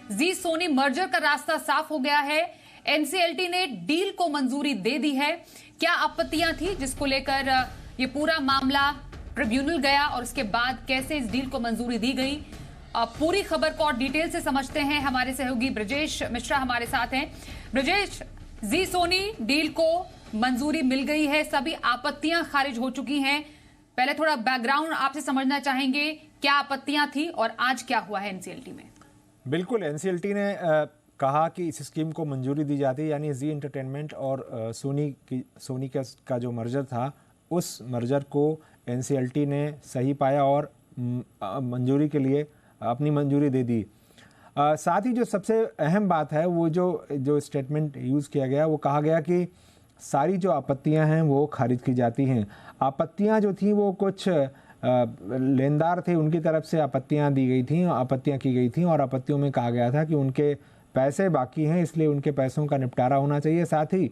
जी Soni merger का रास्ता साफ हो गया है। एनसीएलटी ने डील को मंजूरी दे दी है। क्या आपत्तियां थी जिसको लेकर ये पूरा मामला ट्रिब्यूनल गया और उसके बाद कैसे इस डील को मंजूरी दी गई, पूरी खबर को और डिटेल से समझते हैं। हमारे सहयोगी ब्रजेश मिश्रा हमारे साथ हैं। ब्रजेश, जी सोनी डील को मंजूरी मिल गई है, सभी आपत्तियां खारिज हो चुकी हैं। पहले थोड़ा बैकग्राउंड आपसे समझना चाहेंगे, क्या आपत्तियां थी और आज क्या हुआ है एनसीएलटी में? बिल्कुल, एनसीएलटी ने कहा कि इस स्कीम को मंजूरी दी जाती है, यानी जी एंटरटेनमेंट और सोनी का जो मर्जर था, उस मर्जर को एनसीएलटी ने सही पाया और मंजूरी के लिए अपनी मंजूरी दे दी। साथ ही जो सबसे अहम बात है, वो जो स्टेटमेंट यूज़ किया गया, वो कहा गया कि सारी जो आपत्तियां हैं वो खारिज की जाती हैं। आपत्तियां जो थी वो कुछ लेनदार थे, उनकी तरफ से आपत्तियां दी गई थी, आपत्तियां की गई थी और आपत्तियों में कहा गया था कि उनके पैसे बाकी हैं, इसलिए उनके पैसों का निपटारा होना चाहिए। साथ ही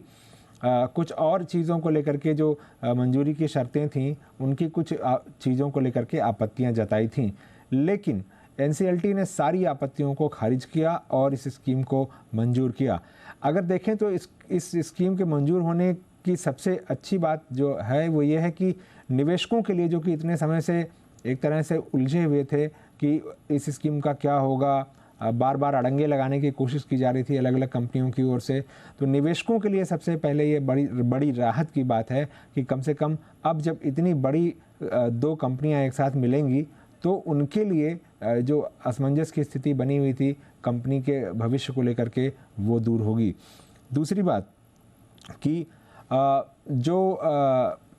कुछ और चीज़ों को लेकर के जो मंजूरी की शर्तें थीं, उनकी कुछ चीज़ों को लेकर के आपत्तियां जताई थीं, लेकिन एनसीएलटी ने सारी आपत्तियों को खारिज किया और इस स्कीम को मंजूर किया। अगर देखें तो इस स्कीम के मंजूर होने की सबसे अच्छी बात जो है वो ये है कि निवेशकों के लिए, जो कि इतने समय से एक तरह से उलझे हुए थे कि इस स्कीम का क्या होगा, बार बार अड़ंगे लगाने की कोशिश की जा रही थी अलग अलग कंपनियों की ओर से, तो निवेशकों के लिए सबसे पहले ये बड़ी राहत की बात है कि कम से कम अब जब इतनी बड़ी दो कंपनियां एक साथ मिलेंगी तो उनके लिए जो असमंजस की स्थिति बनी हुई थी कंपनी के भविष्य को लेकर के, वो दूर होगी। दूसरी बात कि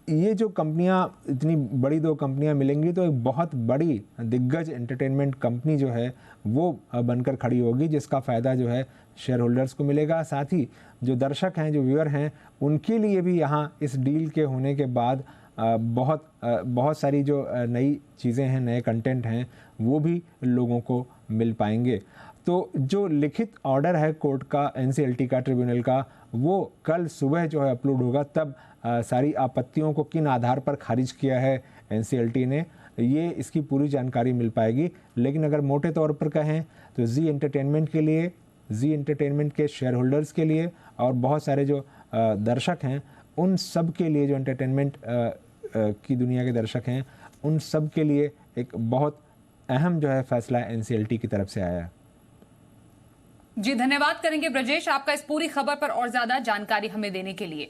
ये जो कंपनियां, इतनी बड़ी दो कंपनियां मिलेंगी तो एक बहुत बड़ी दिग्गज एंटरटेनमेंट कंपनी जो है वो बनकर खड़ी होगी, जिसका फ़ायदा जो है शेयर होल्डर्स को मिलेगा। साथ ही जो दर्शक हैं, जो व्यूअर हैं, उनके लिए भी यहाँ इस डील के होने के बाद बहुत सारी जो नई चीज़ें हैं, नए कंटेंट हैं, वो भी लोगों को मिल पाएंगे। तो जो लिखित ऑर्डर है कोर्ट का, एनसीएलटी का, ट्रिब्यूनल का, वो कल सुबह जो है अपलोड होगा। तब सारी आपत्तियों को किन आधार पर खारिज किया है एनसीएलटी ने, ये इसकी पूरी जानकारी मिल पाएगी। लेकिन अगर मोटे तौर पर कहें तो जी एंटरटेनमेंट के लिए, जी एंटरटेनमेंट के शेयर होल्डर्स के लिए और बहुत सारे जो दर्शक हैं, उन सब के लिए, जो एंटरटेनमेंट की दुनिया के दर्शक हैं, उन सब के लिए एक बहुत अहम जो है फैसला एनसीएलटी की तरफ से आया। जी धन्यवाद करेंगे ब्रजेश आपका इस पूरी खबर पर और ज्यादा जानकारी हमें देने के लिए।